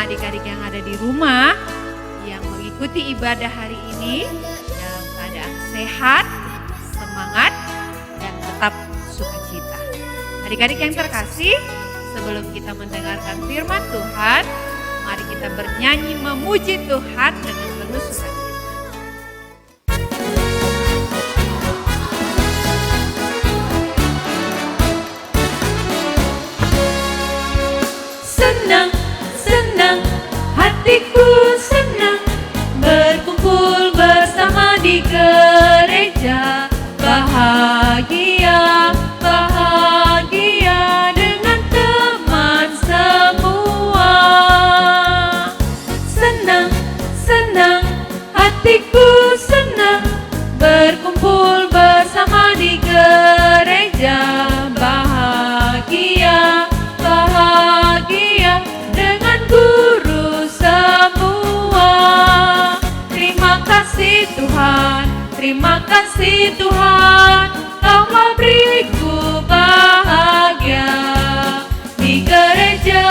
adik-adik yang ada di rumah yang mengikuti ibadah hari ini dalam keadaan sehat, semangat, dan tetap sukacita. Adik-adik yang terkasih, sebelum kita mendengarkan firman Tuhan, mari kita bernyanyi memuji Tuhan dengan penuh sukacita. Senang, senang, hatiku senang berkumpul bersama di gereja. Bahagia, bahagia dengan teman semua. Senang, senang, hatiku senang berkumpul bersama di gereja. Bahagia, bahagia dengan guru semua. Terima kasih Tuhan, terima kasih Tuhan, Kau memberiku bahagia di gereja,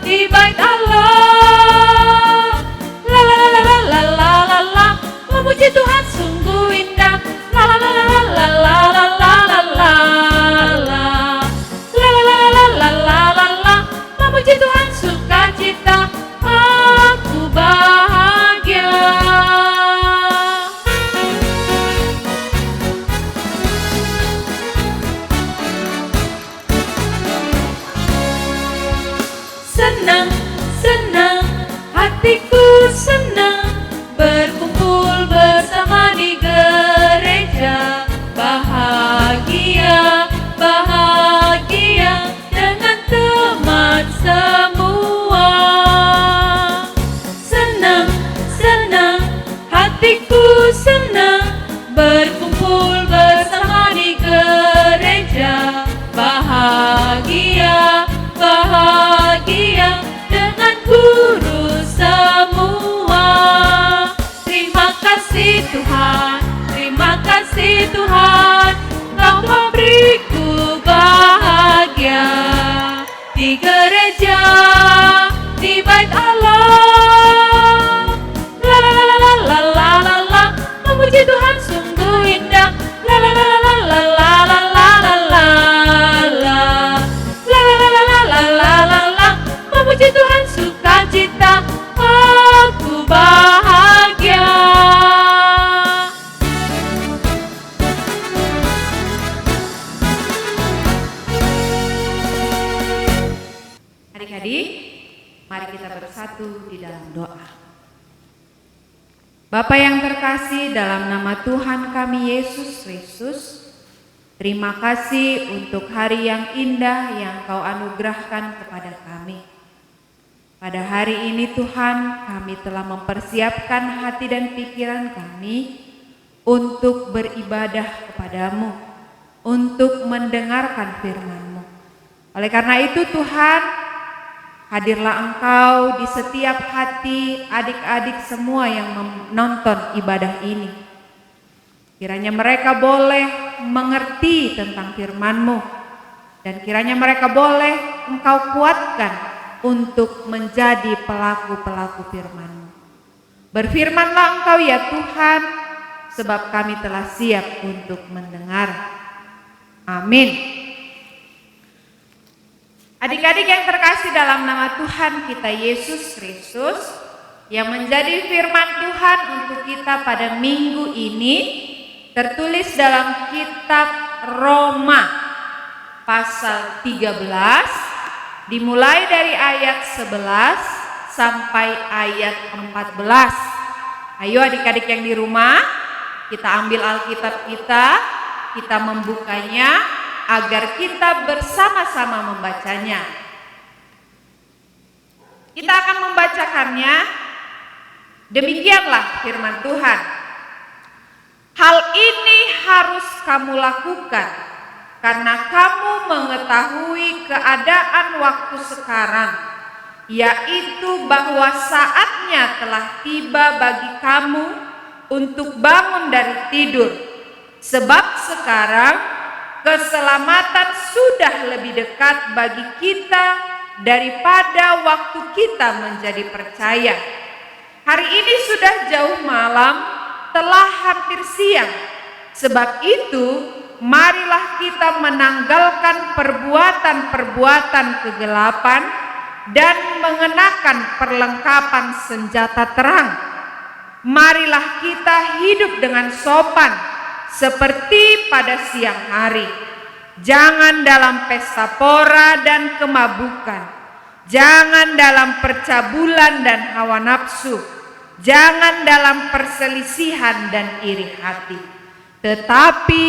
di bait Allah. La la la la la la la la, memuji Tuhan sungguh indah. La la la la la la la la la la la. La la la la la la la la, memuji Tuhan sukacita, aku bahagia. Senang, senang, hatiku senang berkumpul bersama di gereja. Bahagia, bahagia dengan teman semua. Senang, senang, hatiku senang berkumpul bersama di gereja. Bahagia, bahagia dengan guru semua. Terima kasih Tuhan, terima kasih Tuhan, Kau memberiku bahagia di gereja, di bait Allah. La la la la la la la la la, memuji Tuhan sungguh indah. La la la la la la la la la la la la. La la la la la la la la la, memuji Tuhan sukacita, aku bahagia. Adik-adik, mari kita bersatu di dalam doa. Bapa yang terkasih, dalam nama Tuhan kami Yesus Kristus, terima kasih untuk hari yang indah yang Kau anugerahkan kepada kami. Pada hari ini Tuhan, kami telah mempersiapkan hati dan pikiran kami untuk beribadah kepadamu, untuk mendengarkan firman-Mu. Oleh karena itu Tuhan, hadirlah Engkau di setiap hati adik-adik semua yang menonton ibadah ini. Kiranya mereka boleh mengerti tentang firman-Mu, dan kiranya mereka boleh Engkau kuatkan untuk menjadi pelaku-pelaku firman-Mu. Berfirmanlah Engkau ya Tuhan, sebab kami telah siap untuk mendengar. Amin. Adik-adik yang terkasih, dalam nama Tuhan kita Yesus Kristus yang menjadi firman Tuhan untuk kita pada minggu ini, tertulis dalam kitab Roma pasal 13, dimulai dari ayat 11 sampai ayat 14. Ayo adik-adik yang di rumah, kita ambil Alkitab kita membukanya agar kita bersama-sama membacanya. Kita akan membacakannya. Demikianlah firman Tuhan. Hal ini harus kamu lakukan karena kamu mengetahui keadaan waktu sekarang, yaitu bahwa saatnya telah tiba bagi kamu untuk bangun dari tidur. Sebab sekarang keselamatan sudah lebih dekat bagi kita daripada waktu kita menjadi percaya. Hari ini sudah jauh malam, telah hampir siang. Sebab itu, marilah kita menanggalkan perbuatan-perbuatan kegelapan dan mengenakan perlengkapan senjata terang. Marilah kita hidup dengan sopan seperti pada siang hari. Jangan dalam pesta pora dan kemabukan. Jangan dalam percabulan dan hawa nafsu. Jangan dalam perselisihan dan iri hati. Tetapi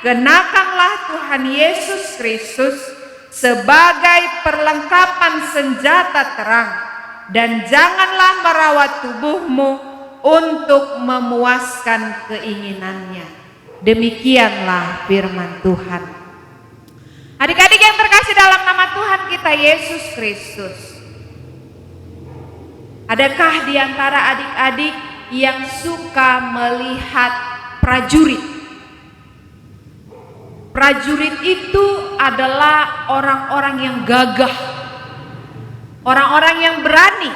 kenakanlah Tuhan Yesus Kristus sebagai perlengkapan senjata terang. Dan janganlah merawat tubuhmu untuk memuaskan keinginannya. Demikianlah firman Tuhan. Adik-adik yang terkasih dalam nama Tuhan kita Yesus Kristus, adakah di antara adik-adik yang suka melihat prajurit? Prajurit itu adalah orang-orang yang gagah, orang-orang yang berani,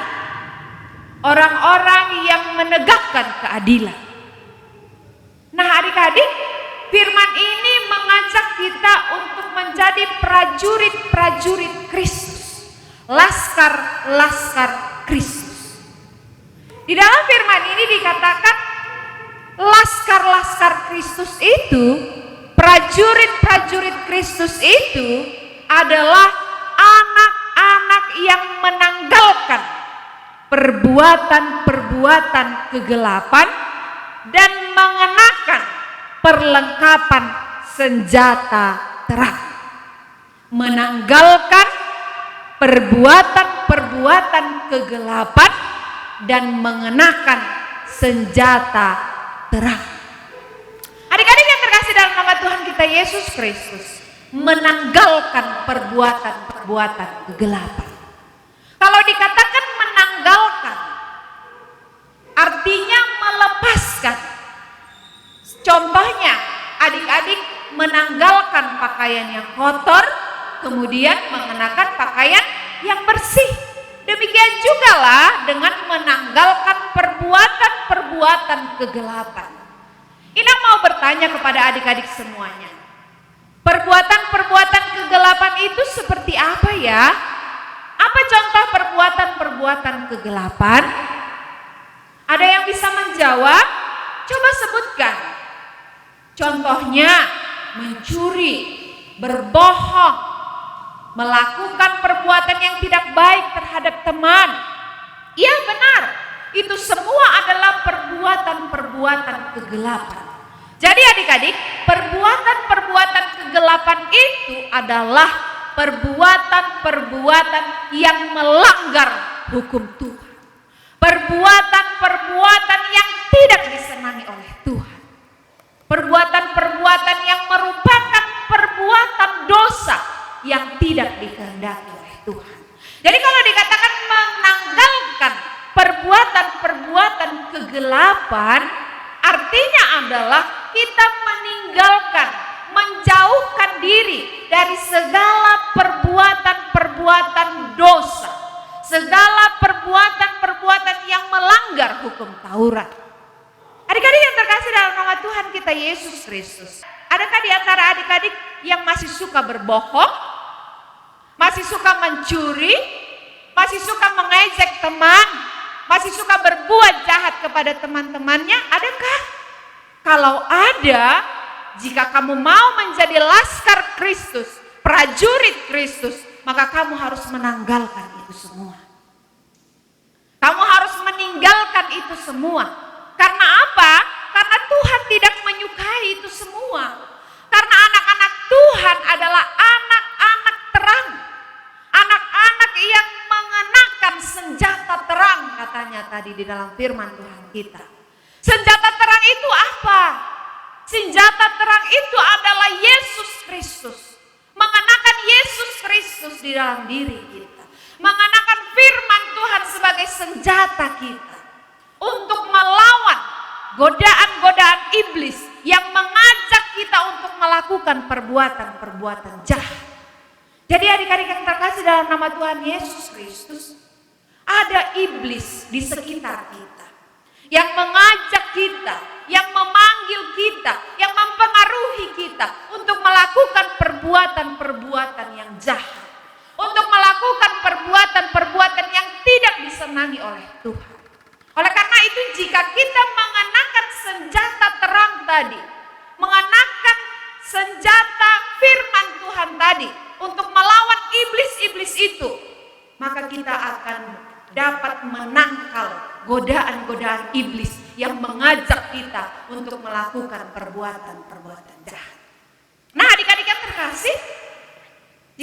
orang-orang yang menegakkan keadilan. Nah adik-adik, firman ini mengajak kita untuk menjadi prajurit-prajurit Kristus, laskar-laskar Kristus. Di dalam firman ini dikatakan laskar-laskar Kristus itu, prajurit-prajurit Kristus itu adalah anak-anak yang menanggalkan perbuatan-perbuatan kegelapan dan mengenakan perlengkapan senjata terang. Menanggalkan perbuatan-perbuatan kegelapan dan mengenakan senjata terang. Adik-adik yang terkasih dalam nama Tuhan kita Yesus Kristus, menanggalkan perbuatan-perbuatan kegelapan. Kalau dikatakan menanggalkan, artinya melepaskan. Contohnya, adik-adik menanggalkan pakaian yang kotor, kemudian mengenakan pakaian yang bersih. Demikian jugalah dengan menanggalkan perbuatan-perbuatan kegelapan. Ina mau bertanya kepada adik-adik semuanya, perbuatan-perbuatan kegelapan itu seperti apa ya? Apa contoh perbuatan-perbuatan kegelapan? Ada yang bisa menjawab? Coba sebutkan. Contohnya mencuri, berbohong, melakukan perbuatan yang tidak baik terhadap teman. Iya benar, itu semua adalah perbuatan-perbuatan kegelapan. Jadi adik-adik, perbuatan-perbuatan kegelapan itu adalah perbuatan-perbuatan yang melanggar hukum Tuhan. Perbuatan-perbuatan yang tidak disenangi oleh Tuhan. Perbuatan-perbuatan yang merupakan perbuatan dosa yang tidak dikehendaki oleh Tuhan. Jadi kalau dikatakan menanggalkan perbuatan-perbuatan kegelapan, artinya adalah kita meninggalkan, menjauhkan diri dari segala perbuatan-perbuatan dosa, segala perbuatan-perbuatan yang melanggar hukum Taurat. Adik-adik yang terkasih dalam nama Tuhan kita Yesus Kristus, adakah di antara adik-adik yang masih suka berbohong, masih suka mencuri, masih suka mengejek teman, masih suka berbuat jahat kepada teman-temannya? Adakah? Kalau ada, jika kamu mau menjadi laskar Kristus, prajurit Kristus, maka kamu harus menanggalkan itu semua. Kamu harus meninggalkan itu semua. Karena apa? Karena Tuhan tidak menyukai itu semua. Karena anak-anak Tuhan adalah anak-anak terang. Anak-anak yang mengenakan senjata terang, katanya tadi di dalam firman Tuhan kita. Senjata terang itu apa? Senjata terang itu adalah Yesus Kristus. Mengenakan Yesus Kristus di dalam diri kita. Mengenakan firman Tuhan sebagai senjata kita. Untuk melawan godaan-godaan iblis yang mengajak kita untuk melakukan perbuatan-perbuatan jahat. Jadi adik-adik yang terkasih dalam nama Tuhan Yesus Kristus, ada iblis di sekitar kita yang mengajak kita, yang memanggil kita, yang mempengaruhi kita untuk melakukan perbuatan-perbuatan yang jahat, untuk melakukan perbuatan-perbuatan yang tidak disenangi oleh Tuhan. Oleh karena itu, jika kita mengenakan senjata terang tadi, mengenakan senjata firman Tuhan tadi untuk melawan iblis-iblis itu, maka kita akan dapat menangkal godaan-godaan iblis yang mengajak kita untuk melakukan perbuatan-perbuatan jahat. Nah, adik-adik yang terkasih,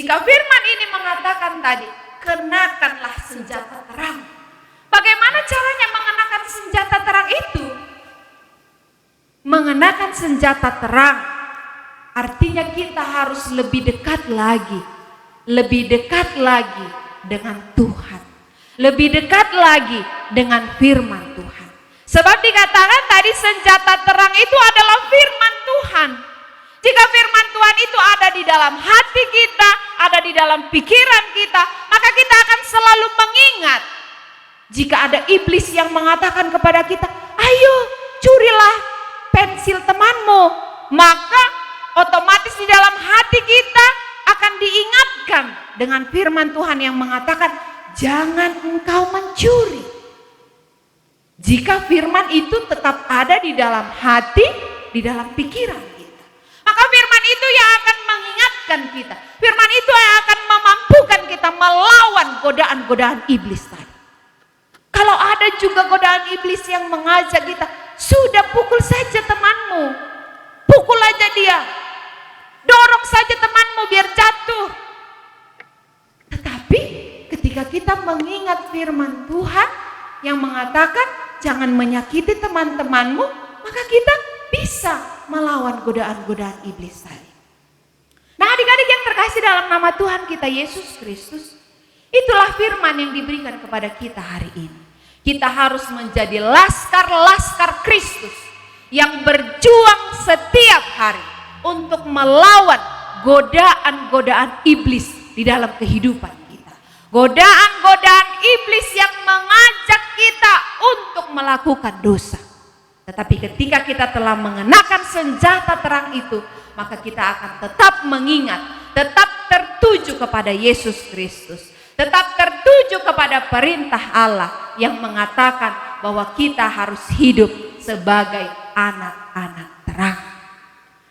jika firman ini mengatakan tadi, kenakanlah senjata terang. Bagaimana caranya mengenakan senjata terang itu? Mengenakan senjata terang artinya kita harus lebih dekat lagi dengan Tuhan, lebih dekat lagi dengan firman Tuhan. Sebab dikatakan tadi senjata terang itu adalah firman Tuhan. Jika firman Tuhan itu ada di dalam hati kita, ada di dalam pikiran kita, maka kita akan selalu mengingat. Jika ada iblis yang mengatakan kepada kita, ayo curilah pensil temanmu, maka otomatis di dalam hati kita akan diingatkan dengan firman Tuhan yang mengatakan, jangan engkau mencuri. Jika firman itu tetap ada di dalam hati, di dalam pikiran kita, maka firman itu yang akan mengingatkan kita. Firman itu yang akan memampukan kita melawan godaan-godaan iblis tadi. Kalau ada juga godaan iblis yang mengajak kita, sudah pukul saja temanmu, pukul aja dia, dorong saja temanmu biar jatuh. Tetapi ketika kita mengingat firman Tuhan yang mengatakan jangan menyakiti teman-temanmu, maka kita bisa melawan godaan-godaan iblis tadi. Nah, adik-adik yang terkasih dalam nama Tuhan kita Yesus Kristus, itulah firman yang diberikan kepada kita hari ini. Kita harus menjadi laskar-laskar Kristus yang berjuang setiap hari untuk melawan godaan-godaan iblis di dalam kehidupan kita. Godaan-godaan iblis yang mengajak kita untuk melakukan dosa. Tetapi ketika kita telah mengenakan senjata terang itu, maka kita akan tetap mengingat, tetap tertuju kepada Yesus Kristus, tetap tertuju kepada perintah Allah yang mengatakan bahwa kita harus hidup sebagai anak-anak terang.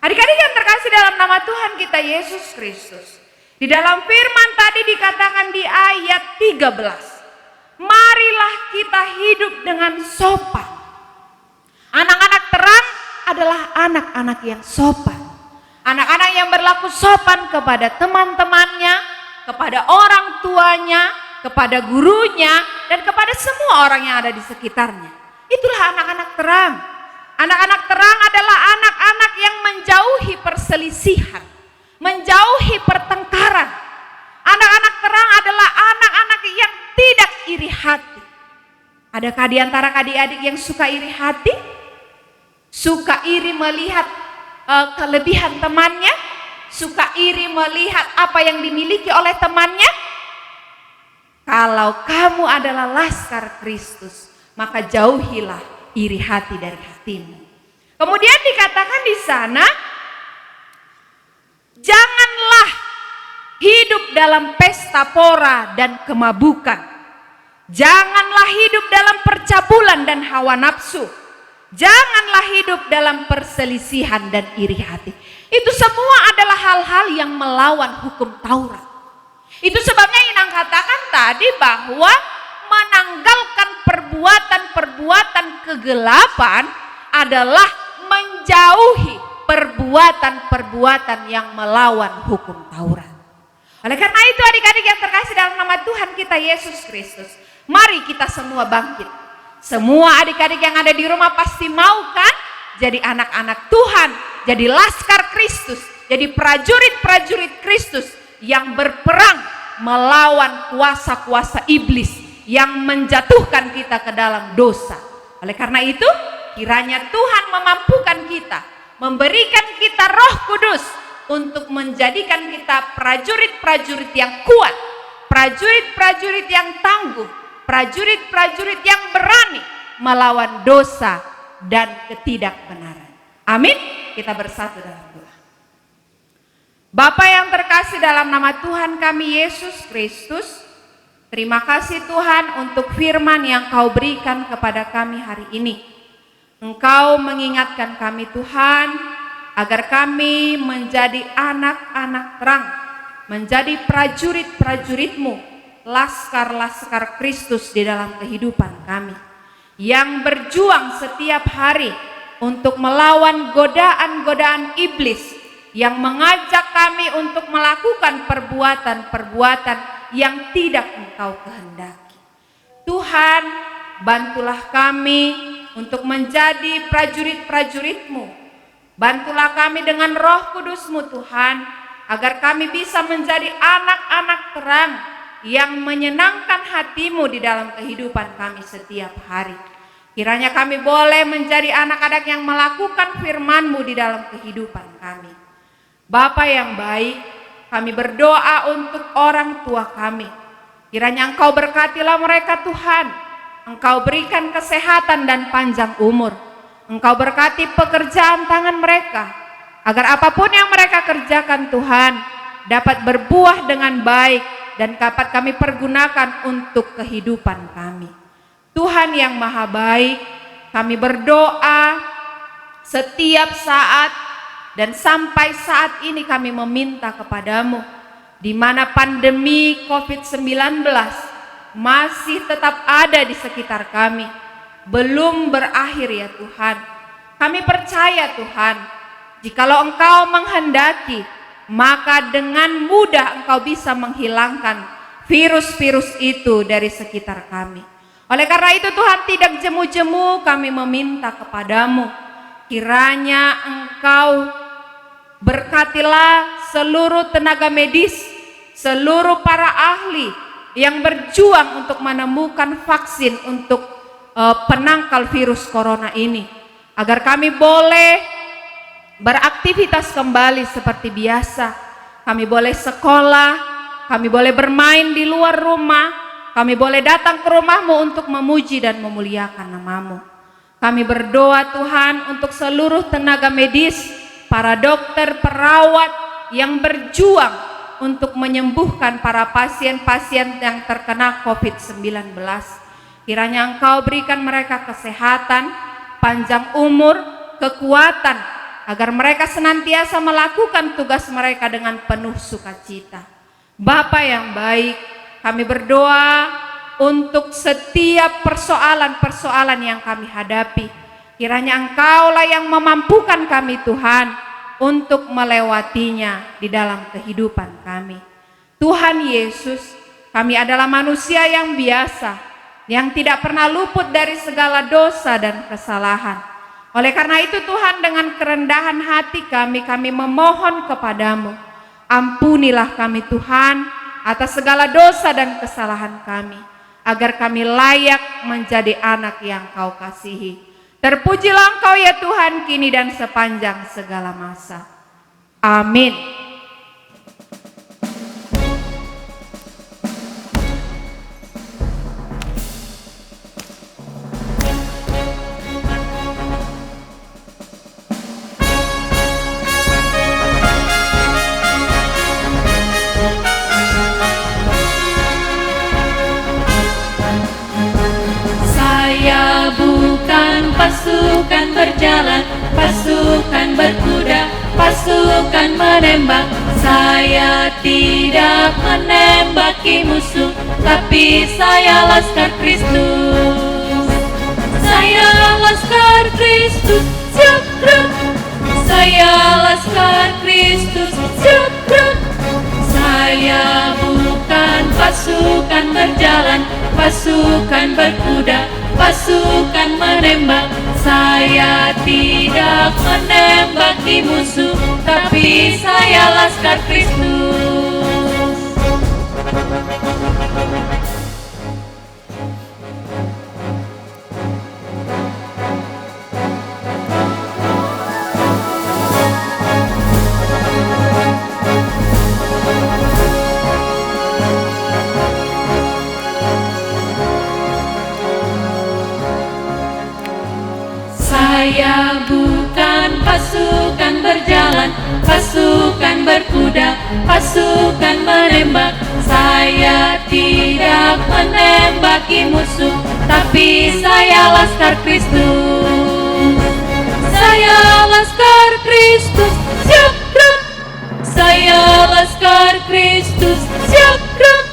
Adik-adik yang terkasih dalam nama Tuhan kita Yesus Kristus, di dalam firman tadi dikatakan di ayat 13, marilah kita hidup dengan sopan. Anak-anak terang adalah anak-anak yang sopan, anak-anak yang berlaku sopan kepada teman-temannya, kepada orang tuanya, kepada gurunya, dan kepada semua orang yang ada di sekitarnya. Itulah anak-anak terang. Anak-anak terang adalah anak-anak yang menjauhi perselisihan, menjauhi pertengkaran. Anak-anak terang adalah anak-anak yang tidak iri hati. Adakah di antara adik-adik yang suka iri hati? Suka iri melihat kelebihan temannya? Suka iri melihat apa yang dimiliki oleh temannya? Kalau kamu adalah laskar Kristus, maka jauhilah iri hati dari hatimu. Kemudian dikatakan di sana, janganlah hidup dalam pesta pora dan kemabukan. Janganlah hidup dalam percabulan dan hawa nafsu. Janganlah hidup dalam perselisihan dan iri hati. Itu semua adalah hal-hal yang melawan hukum Taurat. Itu sebabnya Inang katakan tadi bahwa menanggalkan perbuatan-perbuatan kegelapan adalah menjauhi perbuatan-perbuatan yang melawan hukum Taurat. Oleh karena itu adik-adik yang terkasih dalam nama Tuhan kita Yesus Kristus, mari kita semua bangkit. Semua adik-adik yang ada di rumah pasti mau kan jadi anak-anak Tuhan, jadi laskar Kristus, jadi prajurit-prajurit Kristus yang berperang melawan kuasa-kuasa iblis yang menjatuhkan kita ke dalam dosa. Oleh karena itu, kiranya Tuhan memampukan kita, memberikan kita Roh Kudus untuk menjadikan kita prajurit-prajurit yang kuat, prajurit-prajurit yang tangguh, prajurit-prajurit yang berani melawan dosa dan ketidakbenaran. Amin. Kita bersatu dalam doa. Bapa yang terkasih, dalam nama Tuhan kami Yesus Kristus, terima kasih Tuhan untuk firman yang Kau berikan kepada kami hari ini. Engkau mengingatkan kami Tuhan, agar kami menjadi anak-anak terang, menjadi prajurit-prajurit-Mu, laskar-laskar Kristus di dalam kehidupan kami, yang berjuang setiap hari untuk melawan godaan-godaan iblis yang mengajak kami untuk melakukan perbuatan-perbuatan yang tidak Engkau kehendaki. Tuhan, bantulah kami untuk menjadi prajurit-prajurit-Mu. Bantulah kami dengan Roh Kudus-Mu Tuhan, agar kami bisa menjadi anak-anak terang yang menyenangkan hati-Mu di dalam kehidupan kami setiap hari. Kiranya kami boleh menjadi anak-anak yang melakukan firman-Mu di dalam kehidupan kami. Bapa yang baik, kami berdoa untuk orang tua kami. Kiranya Engkau berkatilah mereka Tuhan. Engkau berikan kesehatan dan panjang umur. Engkau berkati pekerjaan tangan mereka, agar apapun yang mereka kerjakan Tuhan dapat berbuah dengan baik dan dapat kami pergunakan untuk kehidupan kami. Tuhan yang maha baik, kami berdoa setiap saat dan sampai saat ini kami meminta kepadamu, di mana pandemi COVID-19 masih tetap ada di sekitar kami, belum berakhir ya Tuhan. Kami percaya Tuhan, jikalau Engkau menghendaki, maka dengan mudah Engkau bisa menghilangkan virus-virus itu dari sekitar kami. Oleh karena itu Tuhan, tidak jemu-jemu kami meminta kepadamu, kiranya Engkau berkatilah seluruh tenaga medis, seluruh para ahli yang berjuang untuk menemukan vaksin untuk penangkal virus corona ini, agar kami boleh beraktivitas kembali seperti biasa. Kami boleh sekolah, kami boleh bermain di luar rumah, kami boleh datang ke rumah-Mu untuk memuji dan memuliakan nama-Mu. Kami berdoa Tuhan untuk seluruh tenaga medis, para dokter, perawat yang berjuang untuk menyembuhkan para pasien-pasien yang terkena COVID-19. Kiranya Engkau berikan mereka kesehatan, panjang umur, kekuatan, agar mereka senantiasa melakukan tugas mereka dengan penuh sukacita. Bapa yang baik, kami berdoa untuk setiap persoalan-persoalan yang kami hadapi. Kiranya Engkaulah yang memampukan kami Tuhan untuk melewatinya di dalam kehidupan kami. Tuhan Yesus, kami adalah manusia yang biasa, yang tidak pernah luput dari segala dosa dan kesalahan. Oleh karena itu Tuhan, dengan kerendahan hati kami memohon kepadamu, ampunilah kami Tuhan atas segala dosa dan kesalahan kami, agar kami layak menjadi anak yang Kau kasihi. Terpujilah Engkau ya Tuhan, kini dan sepanjang segala masa. Amin. Pasukan berjalan, pasukan berkuda, pasukan menembak. Saya tidak menembaki musuh, tapi saya laskar Kristus. Saya laskar Kristus, siap gerak. Saya laskar Kristus, siap gerak. Saya bukan pasukan berjalan, pasukan berkuda, pasukan menembak. Saya tidak menembaki musuh, tapi saya laskar Kristus. Saya bukan pasukan berjalan, pasukan berkuda, pasukan menembak. Saya tidak menembaki musuh, tapi saya laskar Kristus. Saya laskar Kristus, siap gerak. Saya laskar Kristus, siap gerak.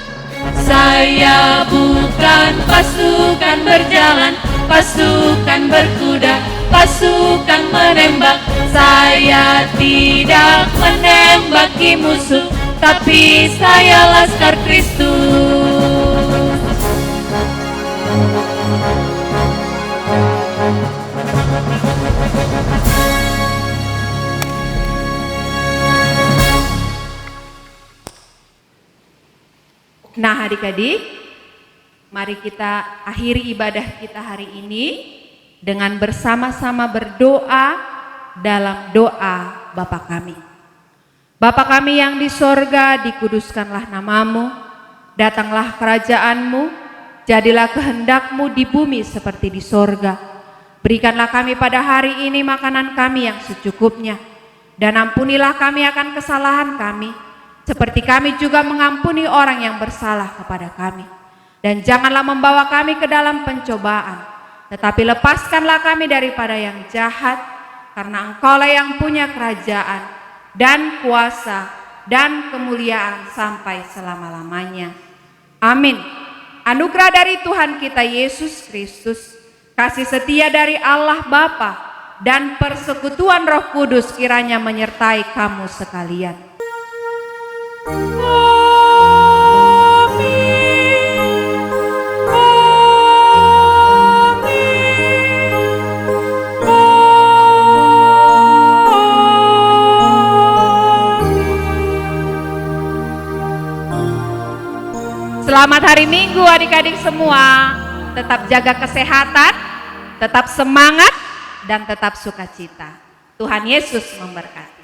Saya bukan pasukan berjalan, pasukan berkuda, pasukan menembak. Saya tidak menembaki musuh, tapi saya laskar Kristus. Nah, adik-adik, mari kita akhiri ibadah kita hari ini dengan bersama-sama berdoa dalam doa Bapa kami. Bapa kami yang di sorga, dikuduskanlah namamu, datanglah kerajaanmu, jadilah kehendakmu di bumi seperti di sorga. Berikanlah kami pada hari ini makanan kami yang secukupnya, dan ampunilah kami akan kesalahan kami, seperti kami juga mengampuni orang yang bersalah kepada kami. Dan janganlah membawa kami ke dalam pencobaan, tetapi lepaskanlah kami daripada yang jahat, karena Engkaulah yang punya kerajaan dan kuasa dan kemuliaan sampai selama-lamanya. Amin. Anugerah dari Tuhan kita Yesus Kristus, kasih setia dari Allah Bapa, dan persekutuan Roh Kudus kiranya menyertai kamu sekalian. Selamat hari Minggu adik-adik semua. Tetap jaga kesehatan, tetap semangat, dan tetap sukacita. Tuhan Yesus memberkati.